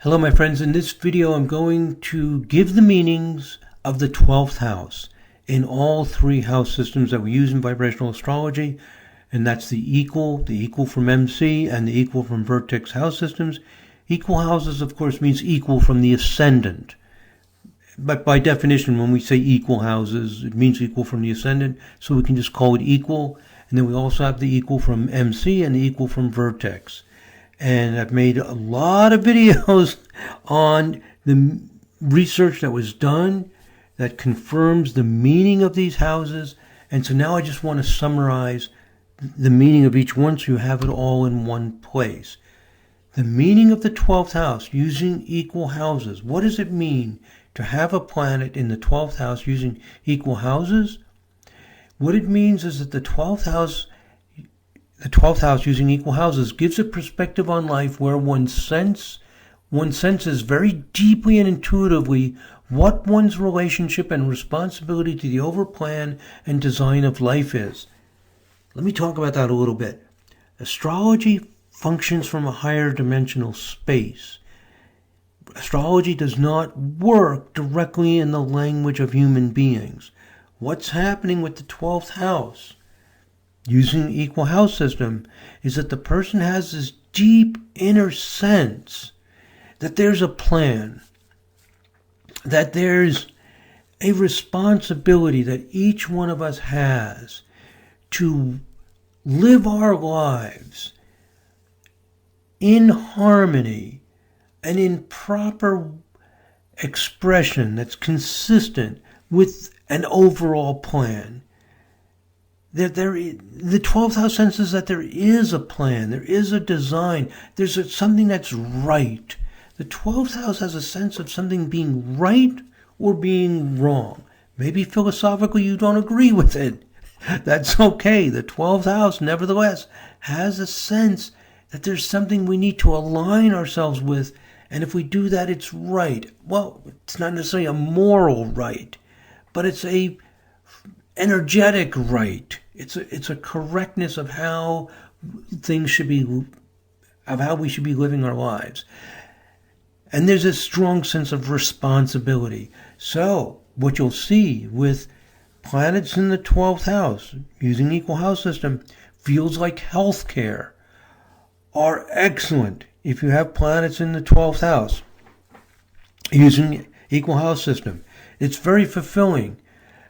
Hello my friends, in this video I'm going to give the meanings of the 12th house in all three house systems that we use in vibrational astrology, and that's the Equal-From-MC, and the Equal-From-Vertext house systems. Equal houses, of course, means equal from the ascendant. But by definition, when we say equal houses, it means equal from the ascendant, so we can just call it equal. And then we also have the Equal-From-MC and the Equal-From-Vertext. And I've made a lot of videos on the research that was done that confirms the meaning of these houses. And so now I just want to summarize the meaning of each one so you have it all in one place. The meaning of the 12th house using equal houses. What does it mean to have a planet in the 12th house using equal houses? What it means is that the 12th house using equal houses gives a perspective on life where one senses very deeply and intuitively what one's relationship and responsibility to the overall plan and design of life is. Let me talk about that a little bit. Astrology functions from a higher dimensional space. Astrology does not work directly in the language of human beings. What's happening with the 12th house using the equal house system is that the person has this deep inner sense that there's a plan, that there's a responsibility that each one of us has to live our lives in harmony and in proper expression that's consistent with an overall plan. The 12th house senses that there is a plan, there is a design, there's something that's right. The 12th house has a sense of something being right or being wrong. Maybe philosophically you don't agree with it. That's okay. The 12th house, nevertheless, has a sense that there's something we need to align ourselves with, and if we do that, it's right. Well, it's not necessarily a moral right, but it's a energetic right. It's a correctness of how things should be, of how we should be living our lives. And there's a strong sense of responsibility. So what you'll see with planets in the 12th house using equal house system feels like healthcare are excellent if you have planets in the 12th house using equal house system. It's very fulfilling,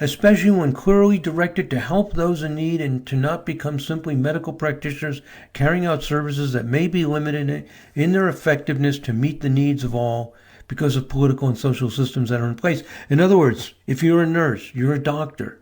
especially when clearly directed to help those in need and to not become simply medical practitioners carrying out services that may be limited in their effectiveness to meet the needs of all because of political and social systems that are in place. In other words, if you're a nurse, you're a doctor,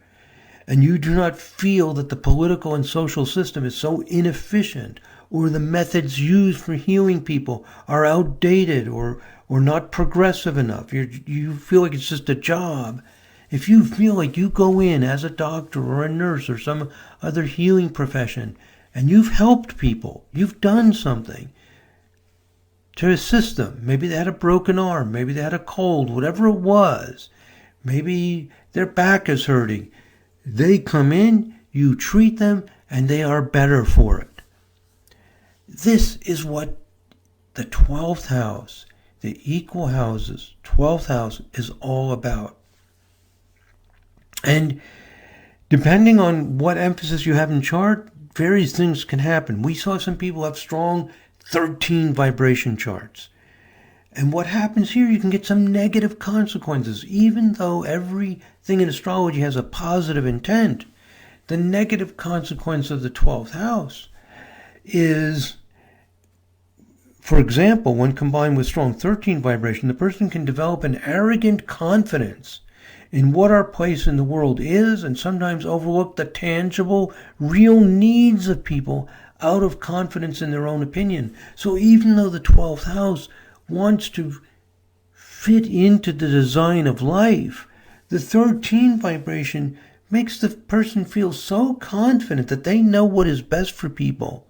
and you do not feel that the political and social system is so inefficient, or the methods used for healing people are outdated or not progressive enough, you feel like it's just a job. If you feel like you go in as a doctor or a nurse or some other healing profession and you've helped people, you've done something to assist them. Maybe they had a broken arm, maybe they had a cold, whatever it was. Maybe their back is hurting. They come in, you treat them, and they are better for it. This is what the 12th house, the equal houses, 12th house is all about. And depending on what emphasis you have in chart, various things can happen. We saw some people have strong 13 vibration charts. And what happens here, you can get some negative consequences. Even though everything in astrology has a positive intent, the negative consequence of the 12th house is, for example, when combined with strong 13 vibration, the person can develop an arrogant confidence in what our place in the world is, and sometimes overlook the tangible, real needs of people out of confidence in their own opinion. So even though the 12th house wants to fit into the design of life, the 13 vibration makes the person feel so confident that they know what is best for people,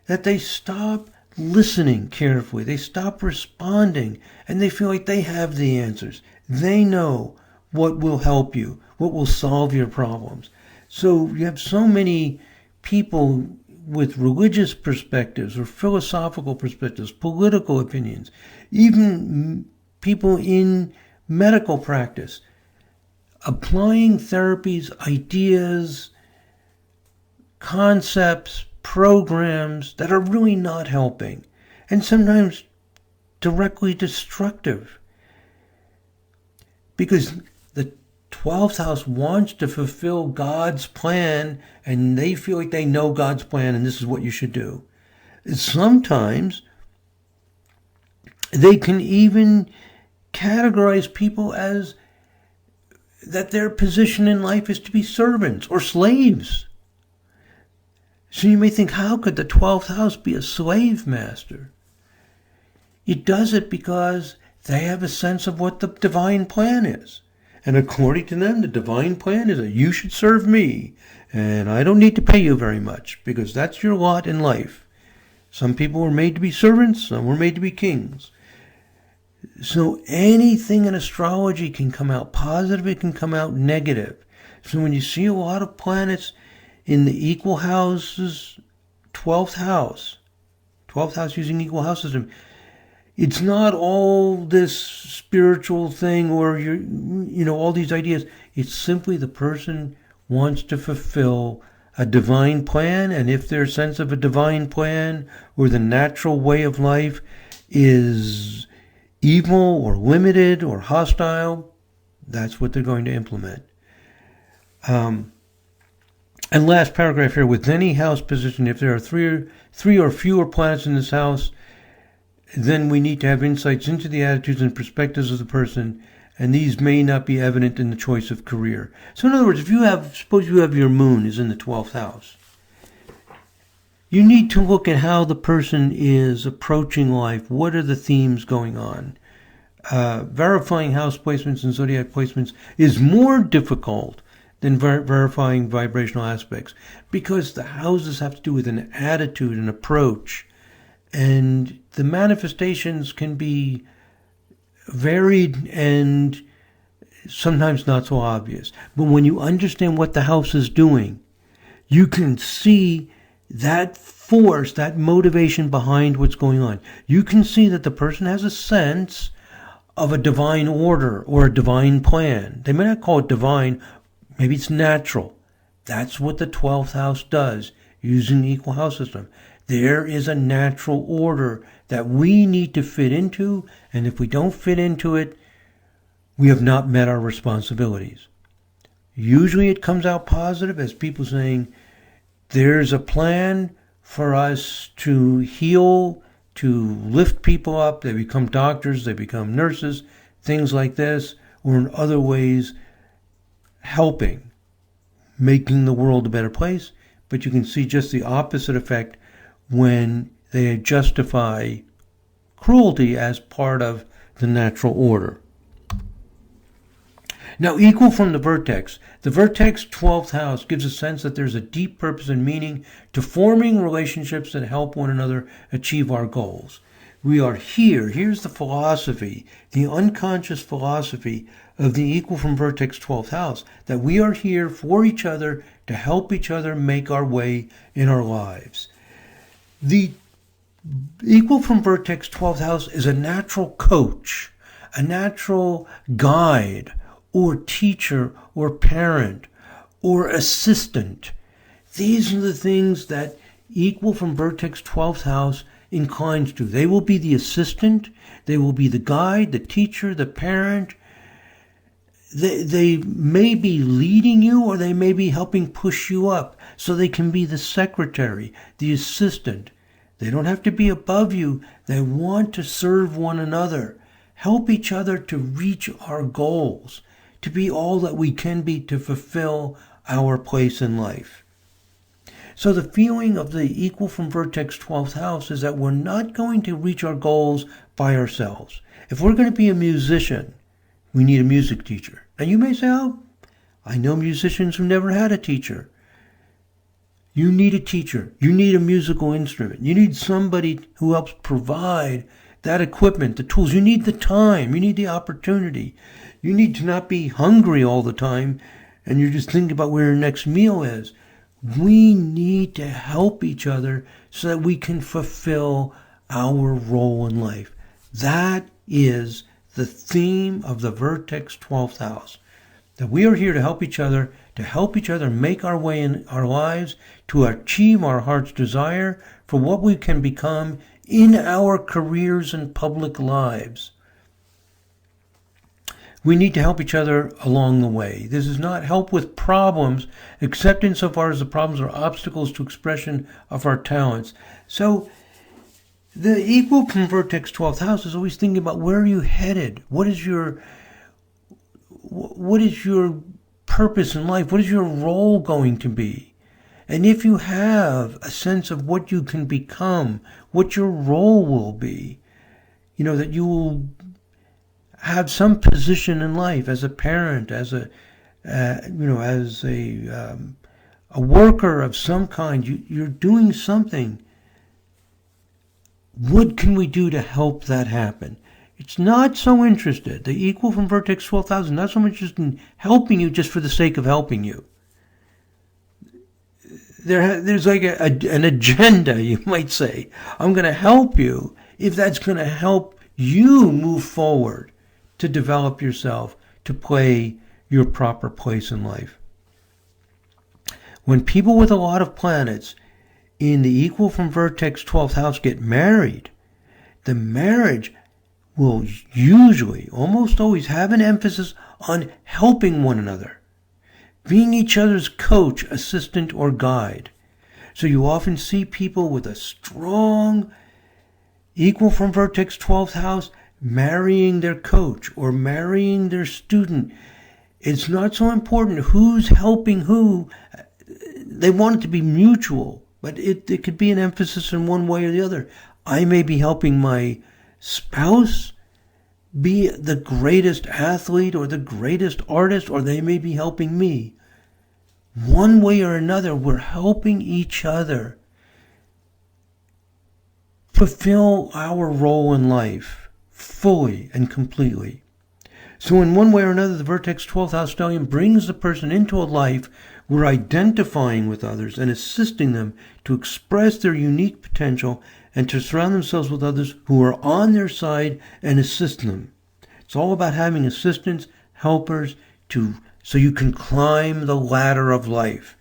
that they stop listening carefully, they stop responding, and they feel like they have the answers. They know what will help you, what will solve your problems. So you have so many people with religious perspectives or philosophical perspectives, political opinions, even people in medical practice, applying therapies, ideas, concepts, programs that are really not helping, and sometimes directly destructive. Because the 12th house wants to fulfill God's plan, and they feel like they know God's plan, and this is what you should do. Sometimes they can even categorize people as that their position in life is to be servants or slaves. So you may think, how could the 12th house be a slave master? It does it because they have a sense of what the divine plan is. And according to them, the divine plan is that you should serve me, and I don't need to pay you very much, because that's your lot in life. Some people were made to be servants, some were made to be kings. So anything in astrology can come out positive, it can come out negative. So when you see a lot of planets in the equal houses, 12th house using equal house system, it's not all this spiritual thing or all these ideas. It's simply the person wants to fulfill a divine plan, and if their sense of a divine plan or the natural way of life is evil or limited or hostile, that's what they're going to implement. And last paragraph here, with any house position, if there are three or fewer planets in this house, then we need to have insights into the attitudes and perspectives of the person, and these may not be evident in the choice of career. So in other words, suppose you have your moon is in the 12th house. You need to look at how the person is approaching life. What are the themes going on? Verifying house placements and zodiac placements is more difficult than verifying vibrational aspects, because the houses have to do with an attitude, an approach, and the manifestations can be varied and sometimes not so obvious. But when you understand what the house is doing, you can see that force, that motivation behind what's going on. You can see that the person has a sense of a divine order or a divine plan. They may not call it divine, maybe it's natural. That's what the 12th house does using the equal house system. There is a natural order that we need to fit into, and if we don't fit into it, we have not met our responsibilities. Usually it comes out positive as people saying, there's a plan for us to heal, to lift people up. They become doctors, they become nurses, things like this, or in other ways helping, making the world a better place. But you can see just the opposite effect when they justify cruelty as part of the natural order. Now, equal from the vertex 12th house gives a sense that there's a deep purpose and meaning to forming relationships that help one another achieve our goals. We are here's the philosophy, the unconscious philosophy of the equal from vertex 12th house, that we are here for each other to help each other make our way in our lives. The equal from vertex 12th house is a natural coach, a natural guide, or teacher, or parent, or assistant. These are the things that equal from vertex 12th house inclines to. They will be the assistant, they will be the guide, the teacher, the parent. They may be leading you, or they may be helping push you up, so they can be the secretary, the assistant. They don't have to be above you. They want to serve one another, help each other to reach our goals, to be all that we can be to fulfill our place in life. So the feeling of the equal from vertex 12th house is that we're not going to reach our goals by ourselves. If we're going to be a musician, we need a music teacher. And you may say, oh, I know musicians who never had a teacher. You need a teacher. You need a musical instrument. You need somebody who helps provide that equipment, the tools. You need the time. You need the opportunity. You need to not be hungry all the time and you're just thinking about where your next meal is. We need to help each other so that we can fulfill our role in life. That is the theme of the Vertex 12th house. That we are here to help each other make our way in our lives, to achieve our heart's desire for what we can become in our careers and public lives. We need to help each other along the way. This is not help with problems, except insofar as the problems are obstacles to expression of our talents. So, the Equal-From-Vertext 12th house is always thinking about, where are you headed? What is your purpose in life? What is your role going to be? And if you have a sense of what you can become, what your role will be, that you will have some position in life as a parent, as a worker of some kind. You're doing something. What can we do to help that happen? It's not so interested. The Equal-From-Vertext 12,000, not so much just in helping you just for the sake of helping you. There's like an agenda, you might say. I'm going to help you if that's going to help you move forward to develop yourself, to play your proper place in life. When people with a lot of planets in the Equal-From-Vertext 12th house get married, the marriage will usually, almost always, have an emphasis on helping one another, being each other's coach, assistant, or guide. So you often see people with a strong Equal-From-Vertext 12th house marrying their coach or marrying their student. It's not so important who's helping who. They want it to be mutual, but it could be an emphasis in one way or the other. I may be helping my spouse be the greatest athlete or the greatest artist, or they may be helping me. One way or another, we're helping each other fulfill our role in life fully and completely. So in one way or another, the Vertex 12th house stellium brings the person into a life where identifying with others and assisting them to express their unique potential and to surround themselves with others who are on their side and assist them. It's all about having assistants, helpers, so you can climb the ladder of life.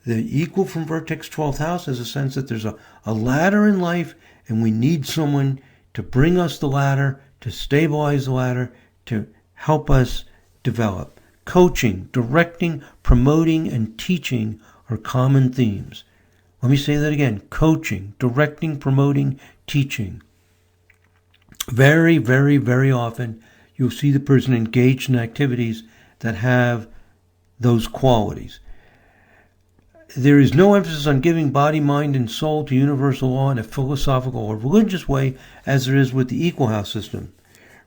The Equal-From-Vertex 12th house has a sense that there's a ladder in life, and we need someone to bring us the ladder, to stabilize the ladder, to help us develop. Coaching, directing, promoting, and teaching are common themes. Let me say that again. Coaching, directing, promoting, teaching. Very, very, very often, you'll see the person engaged in activities that have those qualities. There is no emphasis on giving body, mind, and soul to universal law in a philosophical or religious way as there is with the equal house system.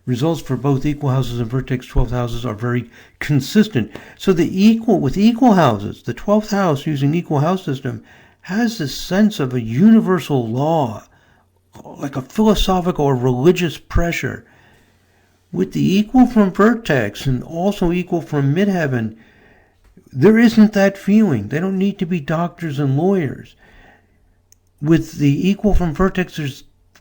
Results for both equal houses and Vertex 12th houses are very consistent. So with equal houses, the 12th house using equal house system has this sense of a universal law, like a philosophical or religious pressure. With the Equal-From-Vertex and also Equal-From-Midheaven, there isn't that feeling. They don't need to be doctors and lawyers. With the Equal-From-Vertex,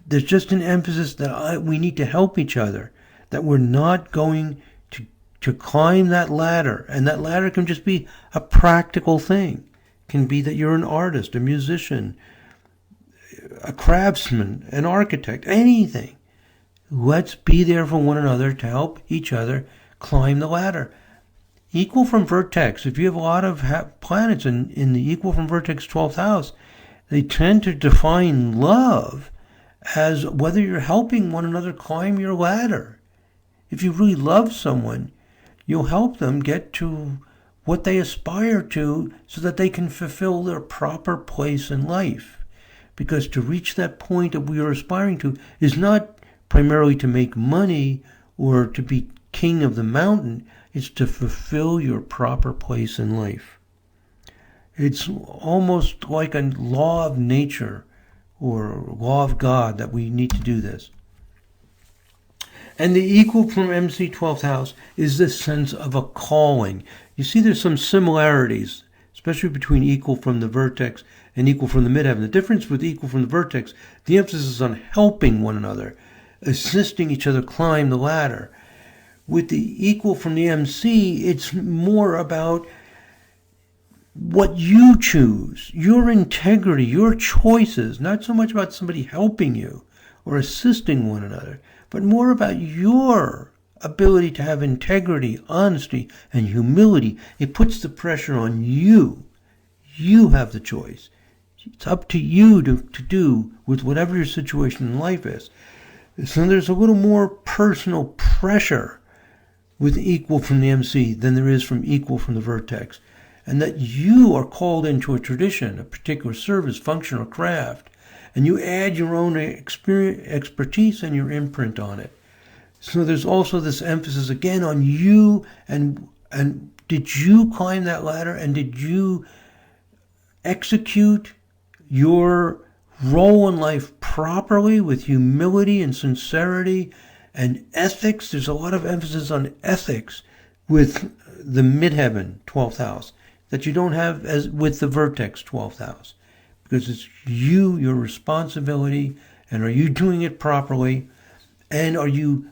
there's just an emphasis that we need to help each other, that we're not going to climb that ladder. And that ladder can just be a practical thing. It can be that you're an artist, a musician, a craftsman, an architect, anything. Let's be there for one another to help each other climb the ladder. Equal-From-Vertex, if you have a lot of planets in the Equal-From-Vertex 12th house, they tend to define love as whether you're helping one another climb your ladder. If you really love someone, you'll help them get to what they aspire to so that they can fulfill their proper place in life. Because to reach that point that we are aspiring to is not primarily to make money or to be king of the mountain. It's to fulfill your proper place in life. It's almost like a law of nature or law of God that we need to do this. And the Equal-From-MC 12th house is this sense of a calling. You see there's some similarities, especially between equal from the vertex and equal from the midheaven. The difference with equal from the vertex, the emphasis is on helping one another, assisting each other climb the ladder. With the equal from the MC, it's more about what you choose, your integrity, your choices, not so much about somebody helping you or assisting one another, but more about your ability to have integrity, honesty, and humility. It puts the pressure on you. You have the choice. It's up to you to do with whatever your situation in life is. So there's a little more personal pressure with equal from the MC than there is from equal from the vertex. And that you are called into a tradition, a particular service, function, or craft, and you add your own expertise and your imprint on it. So there's also this emphasis again on you, and did you climb that ladder, and did you execute your role in life properly with humility and sincerity and ethics? There's a lot of emphasis on ethics with the midheaven 12th house that you don't have as with the vertex 12th house, because it's you, your responsibility, and are you doing it properly, and are you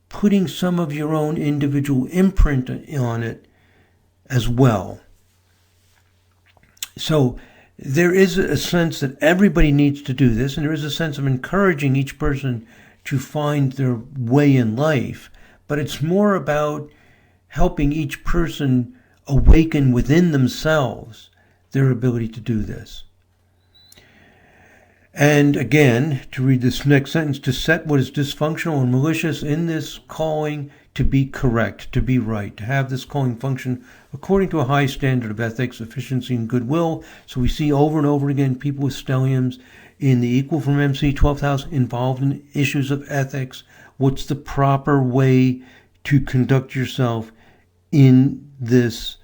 putting some of your own individual imprint on it as well. So there is a sense that everybody needs to do this, and there is a sense of encouraging each person to find their way in life, but it's more about helping each person awaken within themselves their ability to do this. And again, to read this next sentence, to set what is dysfunctional and malicious in this calling to be correct, to be right, to have this calling function according to a high standard of ethics, efficiency, and goodwill. So we see over and over again people with stelliums in the equal from MC 12th house involved in issues of ethics. What's the proper way to conduct yourself in this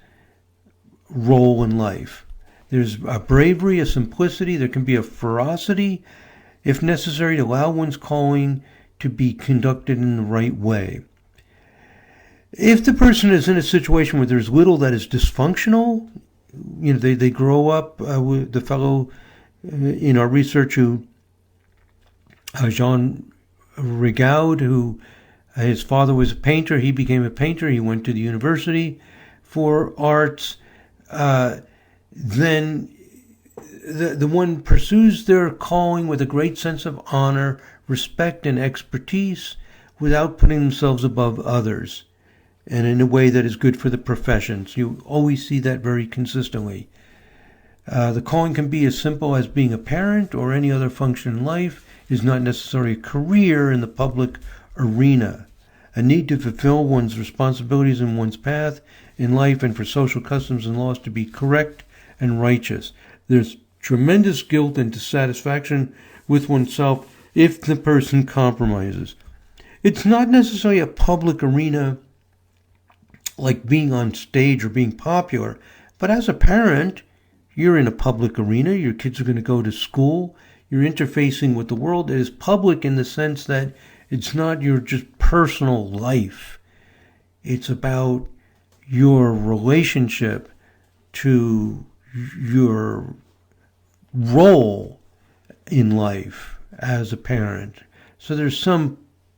role in life? There's a bravery, a simplicity. There can be a ferocity, if necessary, to allow one's calling to be conducted in the right way. If the person is in a situation where there's little that is dysfunctional, they grow up with the fellow in our research who, Jean Rigaud, who his father was a painter. He became a painter. He went to the university for arts. Then the one pursues their calling with a great sense of honor, respect, and expertise without putting themselves above others, and in a way that is good for the professions. You always see that very consistently. The calling can be as simple as being a parent or any other function in life. It is not necessarily a career in the public arena. A need to fulfill one's responsibilities in one's path in life and for social customs and laws to be correct and righteous. There's tremendous guilt and dissatisfaction with oneself if the person compromises. It's not necessarily a public arena like being on stage or being popular, but as a parent, you're in a public arena. Your kids are going to go to school. You're interfacing with the world. It is public in the sense that it's not your just personal life. It's about your relationship to your role in life as a parent. So there's some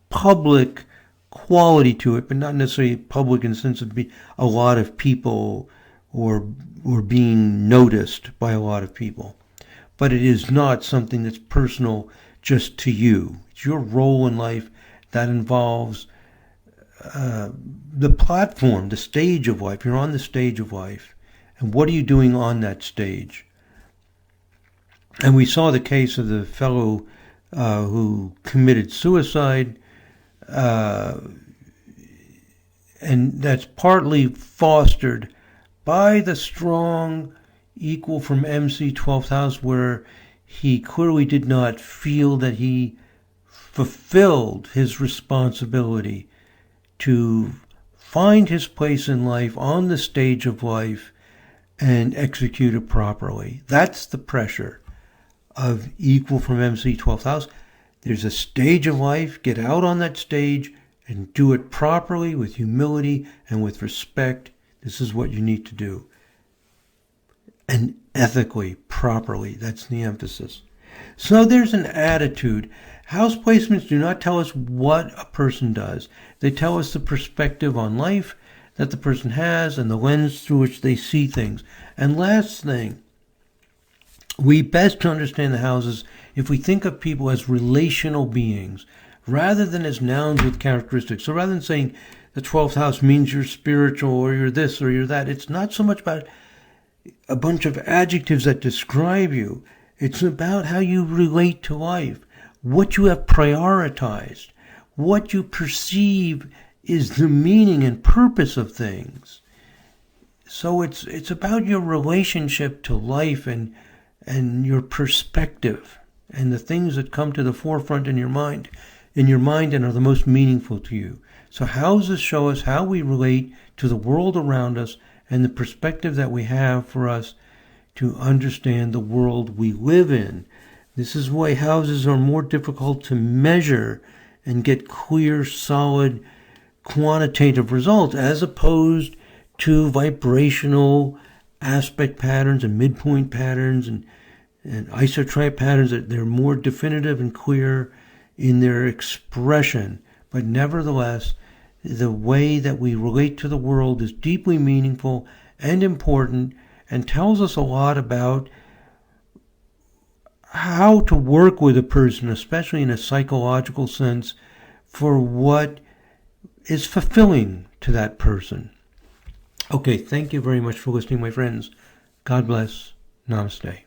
public quality to it, but not necessarily public in the sense of a lot of people or being noticed by a lot of people. But it is not something that's personal just to you. It's your role in life that involves the platform, the stage of life. You're on the stage of life. And what are you doing on that stage? And we saw the case of the fellow who committed suicide, and that's partly fostered by the strong equal from MC 12th house, where he clearly did not feel that he fulfilled his responsibility to find his place in life on the stage of life and execute it properly. That's the pressure of equal from MC 12th house. There's a stage of life. Get out on that stage and do it properly with humility and with respect. This is what you need to do. and ethically, properly. That's the emphasis. So there's an attitude. House placements do not tell us what a person does. They tell us the perspective on life that the person has and the lens through which they see things. And last thing, we best understand the houses if we think of people as relational beings rather than as nouns with characteristics. So rather than saying the 12th house means you're spiritual or you're this or you're that, it's not so much about a bunch of adjectives that describe you. It's about how you relate to life, what you have prioritized, what you perceive is the meaning and purpose of things. So it's about your relationship to life and your perspective and the things that come to the forefront in your mind and are the most meaningful to you. So houses show us how we relate to the world around us and the perspective that we have for us to understand the world we live in. This is why houses are more difficult to measure and get clear, solid, quantitative results as opposed to vibrational aspect patterns and midpoint patterns and isotype patterns. They're more definitive and clear in their expression. But nevertheless, the way that we relate to the world is deeply meaningful and important and tells us a lot about how to work with a person, especially in a psychological sense, for what is fulfilling to that person. Okay, thank you very much for listening, my friends. God bless. Namaste.